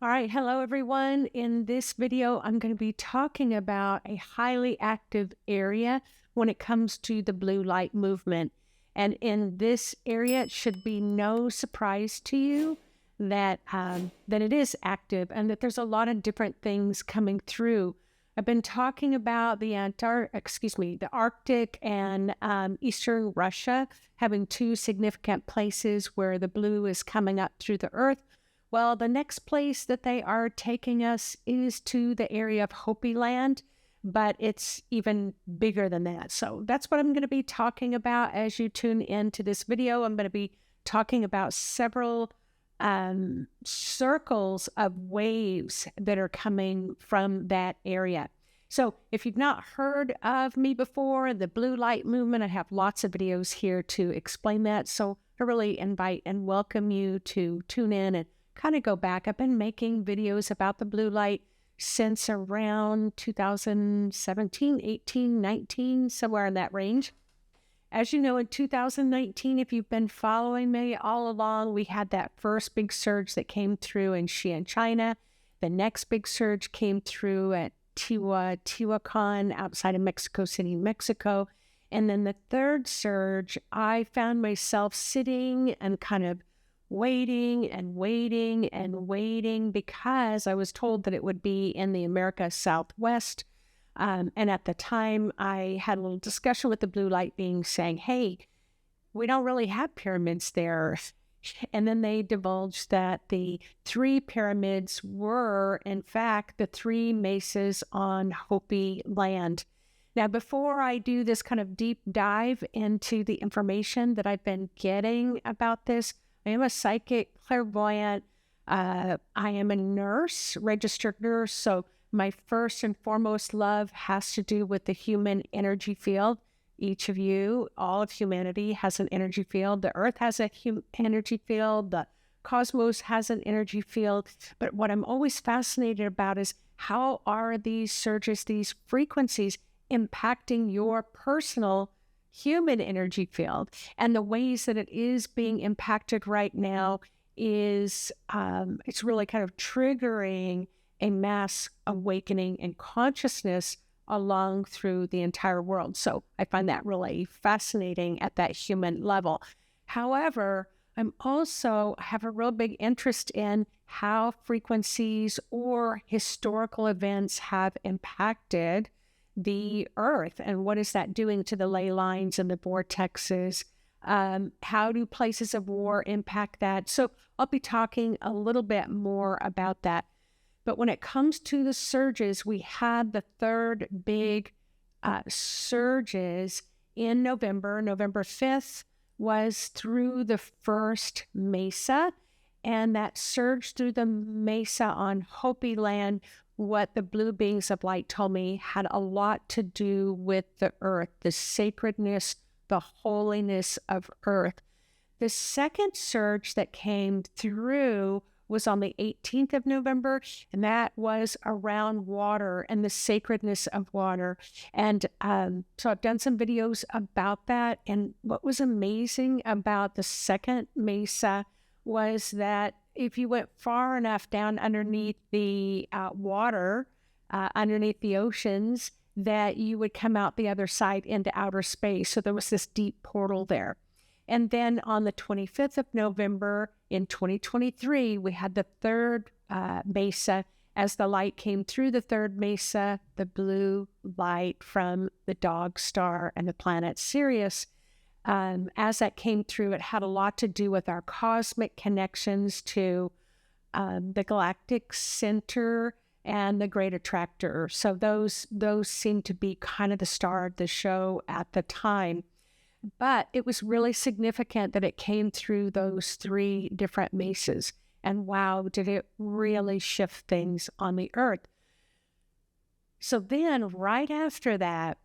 All right, hello everyone. In this video, I'm going to be talking about a highly active area when it comes to the blue light movement. And in this area, it should be no surprise to you that it is active and that there's a lot of different things coming through. I've been talking about the Arctic and Eastern Russia having two significant places where the blue is coming up through the Earth. Well, the next place that they are taking us is to the area of Hopi land, but it's even bigger than that. So that's what I'm going to be talking about as you tune into this video. I'm going to be talking about several circles of waves that are coming from that area. So if you've not heard of me before, the blue light movement, I have lots of videos here to explain that. So I really invite and welcome you to tune in and kind of go back. I've been making videos about the blue light since around 2017, 18, 19, somewhere in that range. As you know, in 2019, if you've been following me all along, we had that first big surge that came through in Xi'an, China. The next big surge came through at Tehuacan outside of Mexico City, Mexico. And then the third surge, I found myself sitting and kind of waiting because I was told that it would be in the America Southwest. And at the time, I had a little discussion with the blue light being saying, hey, we don't really have pyramids there. And then they divulged that the three pyramids were, in fact, the three mesas on Hopi land. Now, before I do this kind of deep dive into the information that I've been getting about this, I am a psychic clairvoyant. I am a nurse, registered nurse. So my first and foremost love has to do with the human energy field. Each of you, all of humanity has an energy field. The earth has a energy field. The cosmos has an energy field. But what I'm always fascinated about is how are these surges, these frequencies impacting your personal human energy field. And the ways that it is being impacted right now is it's really kind of triggering a mass awakening in consciousness along through the entire world. So I find that really fascinating at that human level. However, I'm also have a real big interest in how frequencies or historical events have impacted the earth and what is that doing to the ley lines and the vortexes. How do places of war impact that? So I'll be talking a little bit more about that. But when it comes to the surges, we had the third big surges in November. November 5th was through the first mesa, and that surge through the mesa on Hopi land, what the blue beings of light told me, had a lot to do with the earth, the sacredness, the holiness of earth. The second surge that came through was on the 18th of November, and that was around water and the sacredness of water. And so I've done some videos about that. And what was amazing about the second mesa was that if you went far enough down underneath the water, underneath the oceans, that you would come out the other side into outer space. So there was this deep portal there. And then on the 25th of November in 2023, we had the third mesa. As the light came through the third mesa, the blue light from the dog star and the planet Sirius, as that came through, it had a lot to do with our cosmic connections to the galactic center and the great attractor. So those seemed to be kind of the star of the show at the time. But it was really significant that it came through those three different mesas. And wow, did it really shift things on the earth. So then right after that,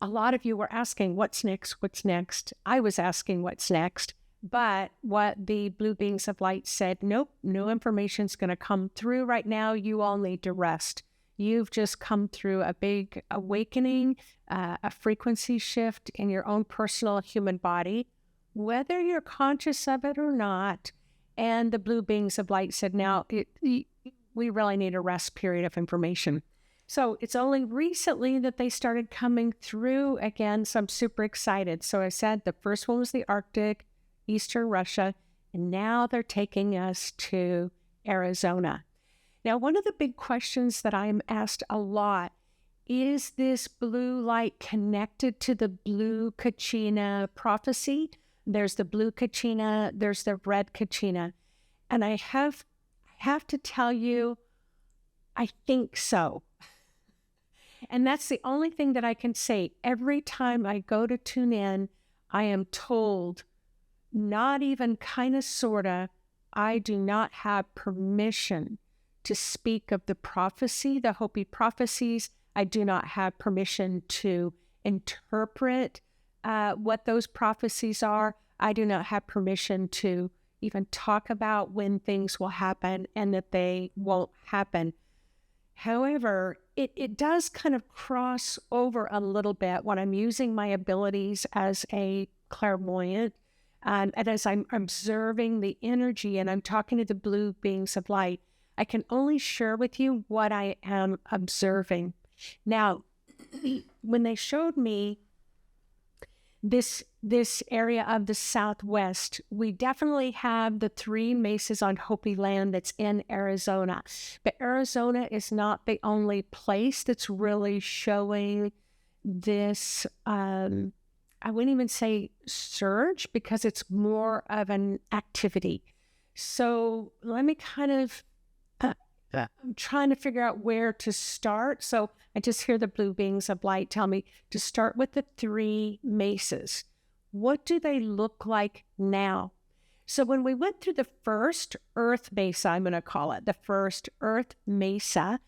a lot of you were asking, what's next? What's next? I was asking what's next. But what the blue beings of light said, nope, no information's going to come through right now. You all need to rest. You've just come through a big awakening, a frequency shift in your own personal human body. Whether you're conscious of it or not, And the blue beings of light said, now we really need a rest period of information. So it's only recently that they started coming through again. So I'm super excited. So I said the first one was the Arctic, Eastern Russia, and now they're taking us to Arizona. Now, one of the big questions that I'm asked a lot, is this blue light connected to the blue Kachina prophecy? There's the blue Kachina, there's the red Kachina. And I have to tell you, I think so. And that's the only thing that I can say. Every time I go to tune in, I am told, not even kind of, sort of, I do not have permission to speak of the prophecy, the Hopi prophecies. I do not have permission to interpret what those prophecies are. I do not have permission to even talk about when things will happen and that they won't happen. However, it does kind of cross over a little bit when I'm using my abilities as a clairvoyant, and as I'm observing the energy and I'm talking to the blue beings of light. I can only share with you what I am observing. Now, when they showed me this area of the Southwest, we definitely have the 3 mesas on Hopi land that's in Arizona. But Arizona is not the only place that's really showing this, I wouldn't even say surge, because it's more of an activity. So let me kind of, I'm trying to figure out where to start. So I just hear the blue beings of light tell me to start with the 3 mesas. What do they look like now? So when we went through the first Earth Mesa, I'm going to call it the first Earth Mesa,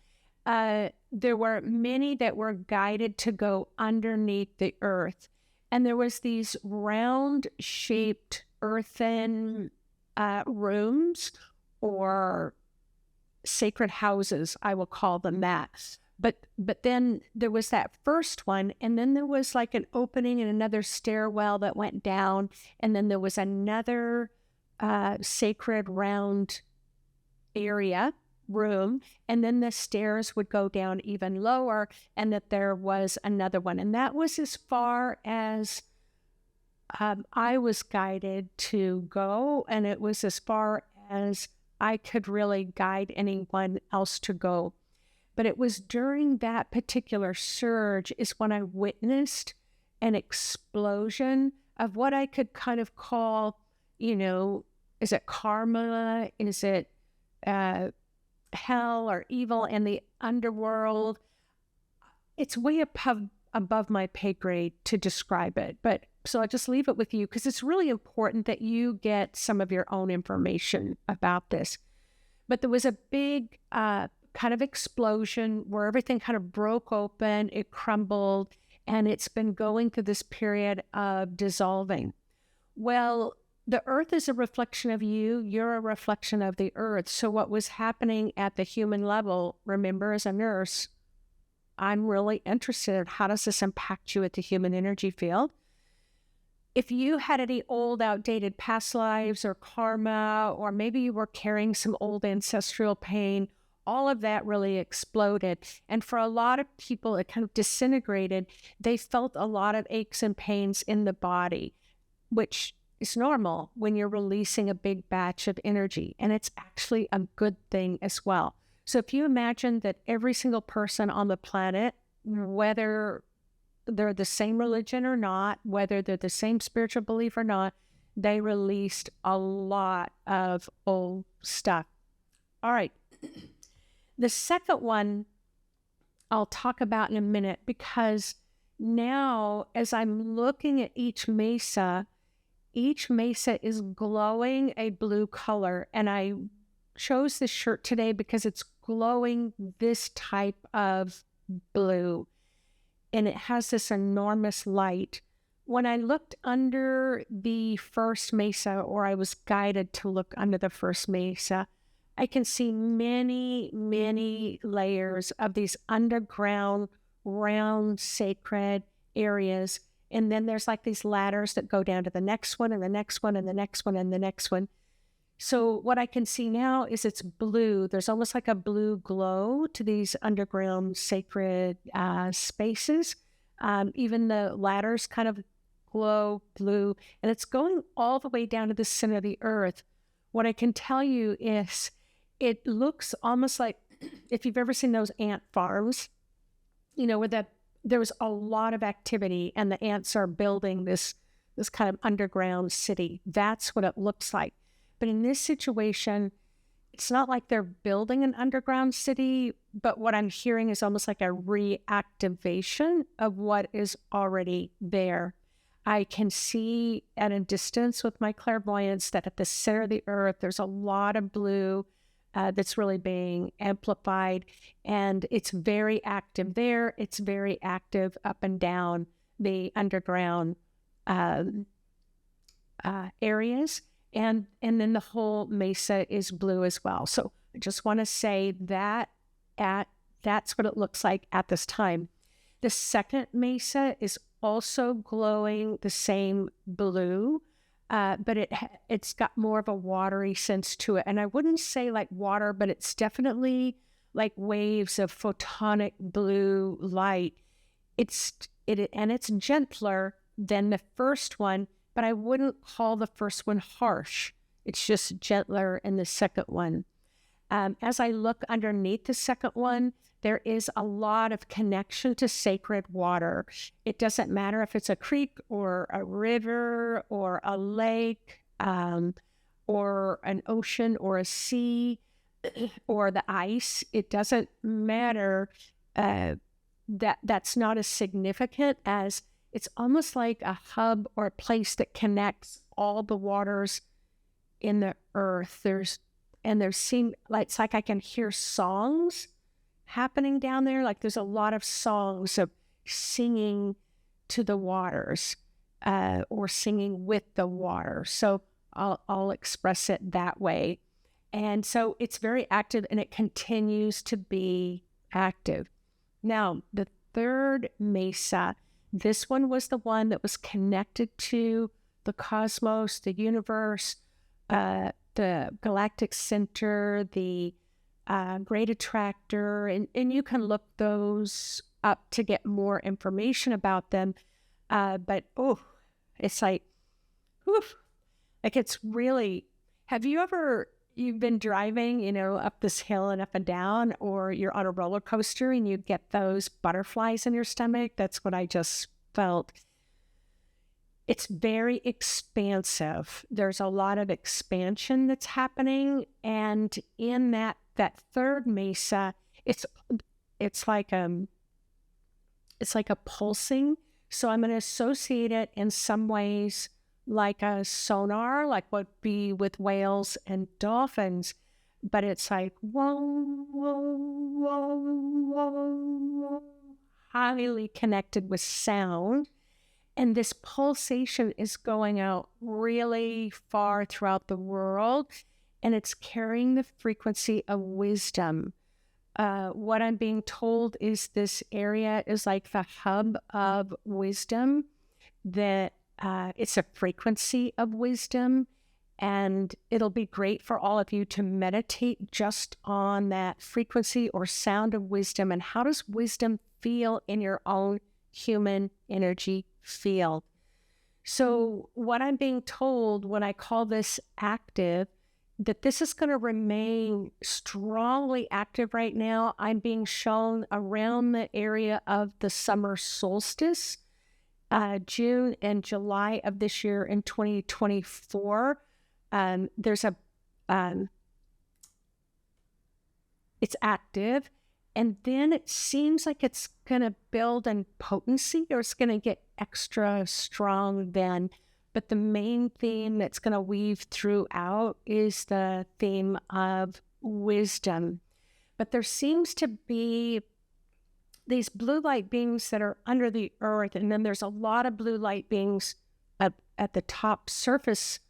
there were many that were guided to go underneath the earth. And there was these round-shaped earthen rooms, or sacred houses, I will call them that. But then there was that first one, and then there was like an opening and another stairwell that went down, and then there was another sacred round area, room, and then the stairs would go down even lower, and that there was another one. And that was as far as I was guided to go, and it was as far as I could really guide anyone else to go. But it was during that particular surge is when I witnessed an explosion of what I could kind of call, is it karma? Is it hell or evil in the underworld? It's way above my pay grade to describe it. But so I'll just leave it with you, because it's really important that you get some of your own information about this. But there was a big kind of explosion where everything kind of broke open, it crumbled, and it's been going through this period of dissolving. Well, the earth is a reflection of you. You're a reflection of the earth. So what was happening at the human level, remember, as a nurse, I'm really interested in how does this impact you at the human energy field. If you had any old, outdated past lives or karma, or maybe you were carrying some old ancestral pain, all of that really exploded. And for a lot of people, it kind of disintegrated. They felt a lot of aches and pains in the body, which is normal when you're releasing a big batch of energy. And it's actually a good thing as well. So if you imagine that every single person on the planet, whether they're the same religion or not, whether they're the same spiritual belief or not, they released a lot of old stuff. All right. The second one I'll talk about in a minute, because now as I'm looking at each mesa is glowing a blue color. And I chose this shirt today because it's glowing this type of blue. And it has this enormous light. When I looked under the first mesa, or I was guided to look under the first mesa, I can see many, many layers of these underground, round, sacred areas. And then there's like these ladders that go down to the next one, and the next one, and the next one, and the next one. So what I can see now is it's blue. There's almost like a blue glow to these underground sacred spaces. Even the ladders kind of glow blue, and it's going all the way down to the center of the earth. What I can tell you is it looks almost like if you've ever seen those ant farms, where there was a lot of activity and the ants are building this kind of underground city. That's what it looks like. But in this situation, it's not like they're building an underground city, but what I'm hearing is almost like a reactivation of what is already there. I can see at a distance with my clairvoyance that at the center of the earth, there's a lot of blue that's really being amplified, and it's very active there. It's very active up and down the underground areas. And then the whole mesa is blue as well. So I just want to say that that's what it looks like at this time. The second mesa is also glowing the same blue, but it's got more of a watery sense to it. And I wouldn't say like water, but it's definitely like waves of photonic blue light. It's gentler than the first one, but I wouldn't call the first one harsh. It's just gentler in the second one. As I look underneath the second one, there is a lot of connection to sacred water. It doesn't matter if it's a creek or a river or a lake or an ocean or a sea or the ice. It doesn't matter. That's not as significant as it's almost like a hub or a place that connects all the waters in the earth. It's like I can hear songs happening down there. Like there's a lot of songs of singing to the waters or singing with the water. So I'll express it that way. And so it's very active and it continues to be active. Now, the third mesa, this one was the one that was connected to the cosmos, the universe, the galactic center, the great attractor, and you can look those up to get more information about them. But it's like, it's really, you've been driving, up this hill and up and down, or you're on a roller coaster and you get those butterflies in your stomach? That's what I just felt. It's very expansive. There's a lot of expansion that's happening. And in that third mesa, it's like a pulsing. So I'm going to associate it in some ways like a sonar, like what would be with whales and dolphins. But it's like, whoa, whoa, whoa, whoa, highly connected with sound. And this pulsation is going out really far throughout the world, and it's carrying the frequency of wisdom. What I'm being told is this area is like the hub of wisdom, that it's a frequency of wisdom, and it'll be great for all of you to meditate just on that frequency or sound of wisdom. And how does wisdom feel in your own human energy field? So what I'm being told when I call this active, that this is going to remain strongly active right now. I'm being shown around the area of the summer solstice, June and July of this year in 2024. It's active. And then it seems like it's going to build in potency, or it's going to get extra strong then. But the main theme that's going to weave throughout is the theme of wisdom. But there seems to be these blue light beings that are under the earth, and then there's a lot of blue light beings up at the top surface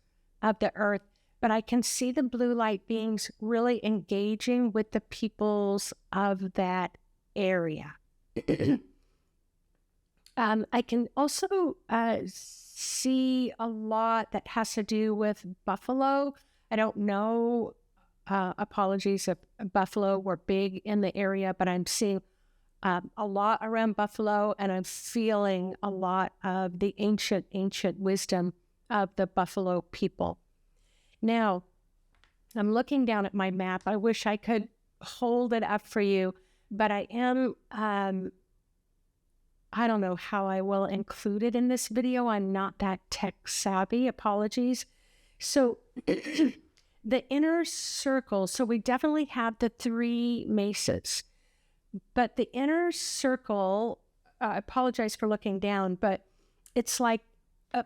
of the earth. But I can see the blue light beings really engaging with the peoples of that area. I can also see a lot that has to do with buffalo. I don't know, apologies if buffalo were big in the area, but I'm seeing a lot around buffalo, and I'm feeling a lot of the ancient wisdom of the buffalo people. Now, I'm looking down at my map. I wish I could hold it up for you, but I am, I don't know how I will include it in this video. I'm not that tech savvy. Apologies. So the inner circle, so we definitely have the 3 mesas, but the inner circle, I apologize for looking down, but it's like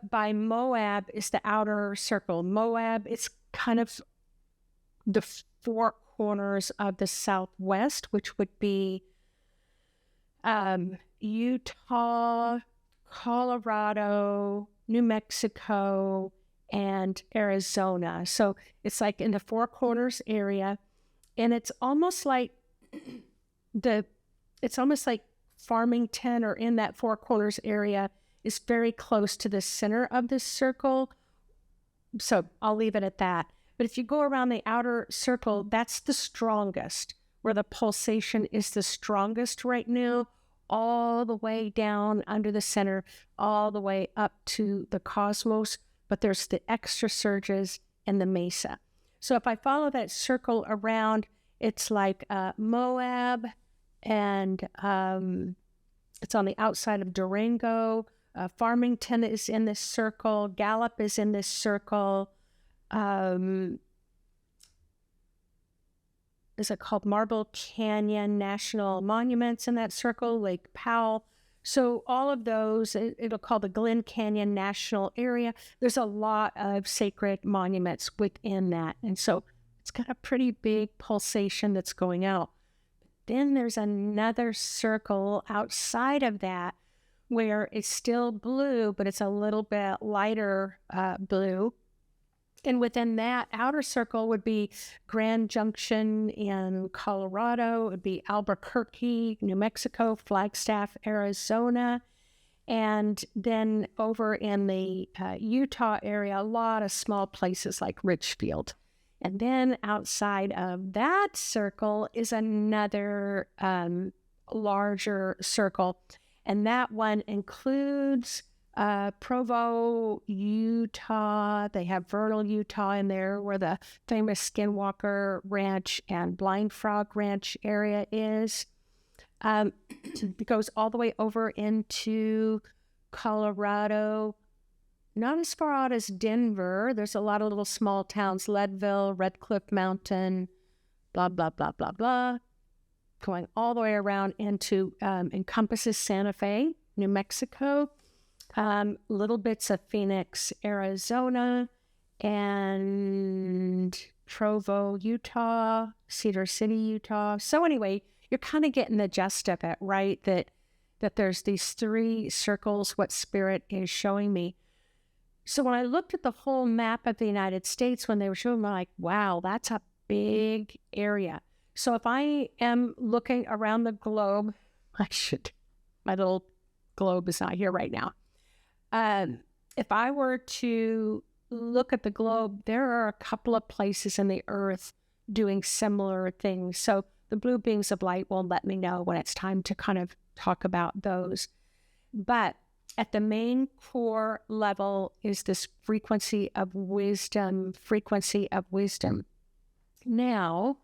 by Moab is the outer circle. Moab is kind of the 4 corners of the Southwest, which would be Utah, Colorado, New Mexico, and Arizona. So it's like in the 4 corners area, and it's almost like Farmington, or in that 4 corners area, is very close to the center of this circle. So I'll leave it at that. But if you go around the outer circle, that's the strongest, where the pulsation is the strongest right now, all the way down under the center, all the way up to the cosmos. But there's the extra surges and the mesa. So if I follow that circle around, it's like Moab, and it's on the outside of Durango. Farmington is in this circle. Gallup is in this circle. Is it called Marble Canyon National Monuments in that circle? Lake Powell. So all of those, it'll call the Glen Canyon National Area. There's a lot of sacred monuments within that. And so it's got a pretty big pulsation that's going out. Then there's another circle outside of that where it's still blue, but it's a little bit lighter blue. And within that outer circle would be Grand Junction in Colorado. It would be Albuquerque, New Mexico, Flagstaff, Arizona. And then over in the Utah area, a lot of small places like Richfield. And then outside of that circle is another larger circle. And that one includes Provo, Utah. They have Vernal, Utah in there, where the famous Skinwalker Ranch and Blind Frog Ranch area is. It goes all the way over into Colorado. Not as far out as Denver. There's a lot of little small towns, Leadville, Red Cliff Mountain, blah, blah, blah, blah, blah. Going all the way around into, encompasses Santa Fe, New Mexico, little bits of Phoenix, Arizona, and Provo, Utah, Cedar City, Utah. So anyway, you're kind of getting the gist of it, right? That there's these 3 circles, what Spirit is showing me. So when I looked at the whole map of the United States, when they were showing me, I'm like, wow, that's a big area. So if I am looking around the globe, my little globe is not here right now. If I were to look at the globe, there are a couple of places in the earth doing similar things. So the blue beings of light will let me know when it's time to kind of talk about those. But at the main core level is this frequency of wisdom. Now,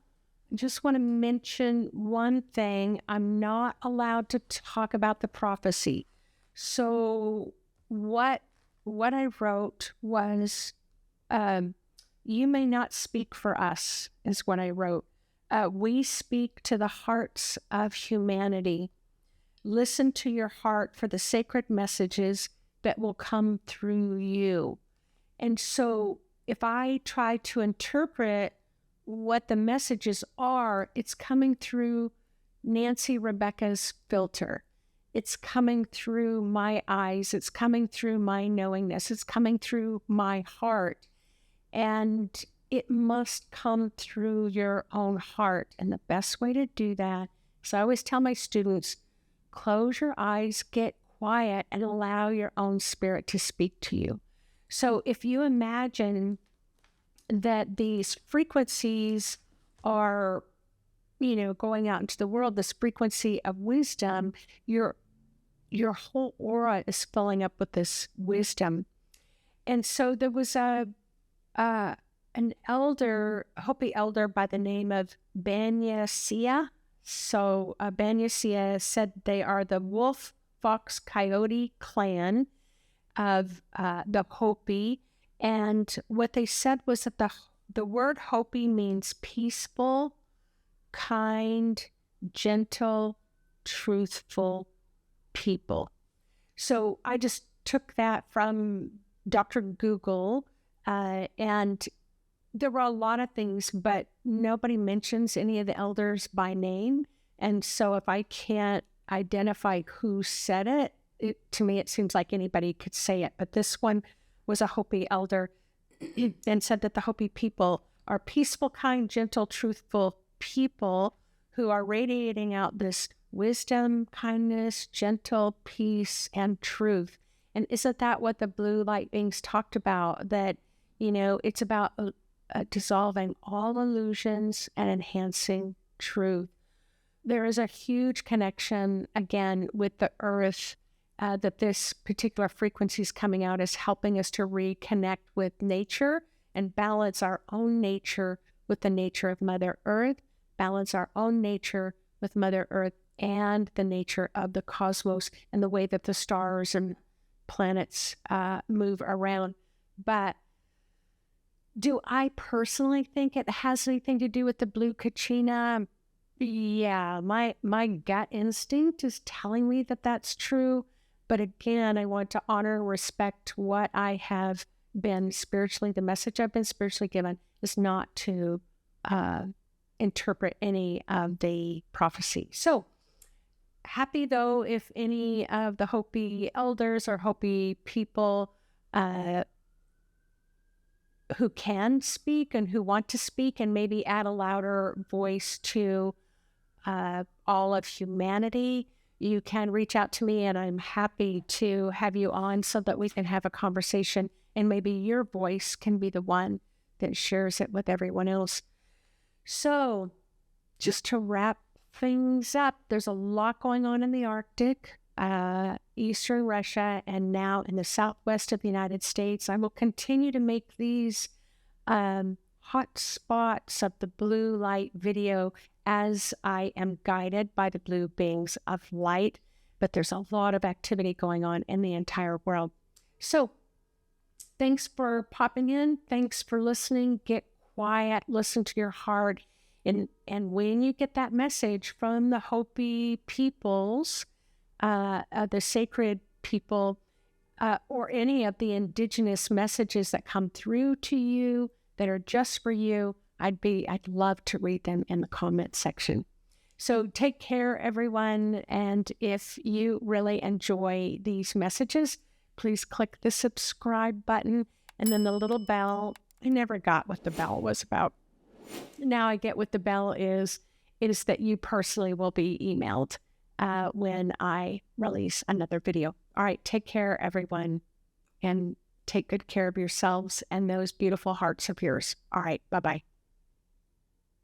I just want to mention one thing. I'm not allowed to talk about the prophecy. So what I wrote was, you may not speak for us, is what I wrote. We speak to the hearts of humanity. Listen to your heart for the sacred messages that will come through you. And so if I try to interpret what the messages are, it's coming through Nancy Rebecca's filter. It's coming through my eyes. It's coming through my knowingness. It's coming through my heart. And it must come through your own heart. And the best way to do that is, I always tell my students, close your eyes, get quiet, and allow your own spirit to speak to you. So if you imagine that these frequencies are, going out into the world, this frequency of wisdom, your whole aura is filling up with this wisdom. And so there was an elder, Hopi elder by the name of Banya Sia. So Banya Sia said they are the wolf, fox, coyote clan of the Hopi. And what they said was that the word Hopi means peaceful, kind, gentle, truthful people. So I just took that from Dr. Google, and there were a lot of things, but nobody mentions any of the elders by name. And so if I can't identify who said it, to me, it seems like anybody could say it. But this one was a Hopi elder and said that the Hopi people are peaceful, kind, gentle, truthful people who are radiating out this wisdom, kindness, gentle, peace, and truth. And isn't that what the blue light beings talked about? That, it's about dissolving all illusions and enhancing truth. There is a huge connection, again, with the earth, that this particular frequency is coming out is helping us to reconnect with nature and balance our own nature with the nature of Mother Earth, balance our own nature with Mother Earth and the nature of the cosmos and the way that the stars and planets move around. But do I personally think it has anything to do with the blue kachina? Yeah, my gut instinct is telling me that that's true. But again, I want to honor and respect what I have been spiritually. The message I've been spiritually given is not to interpret any of the prophecy. So happy though if any of the Hopi elders or Hopi people who can speak and who want to speak and maybe add a louder voice to all of humanity, you can reach out to me and I'm happy to have you on so that we can have a conversation and maybe your voice can be the one that shares it with everyone else. So just to wrap things up, there's a lot going on in the Arctic, Eastern Russia, and now in the southwest of the United States. I will continue to make these hot spots of the blue light video as I am guided by the blue beings of light, but there's a lot of activity going on in the entire world. So thanks for popping in. Thanks for listening. Get quiet, listen to your heart. And when you get that message from the Hopi peoples, the sacred people, or any of the indigenous messages that come through to you that are just for you, I'd love to read them in the comment section. So take care, everyone. And if you really enjoy these messages, please click the subscribe button and then the little bell. I never got what the bell was about. Now I get what the bell is. It is that you personally will be emailed when I release another video. All right, take care, everyone, and take good care of yourselves and those beautiful hearts of yours. All right, bye-bye.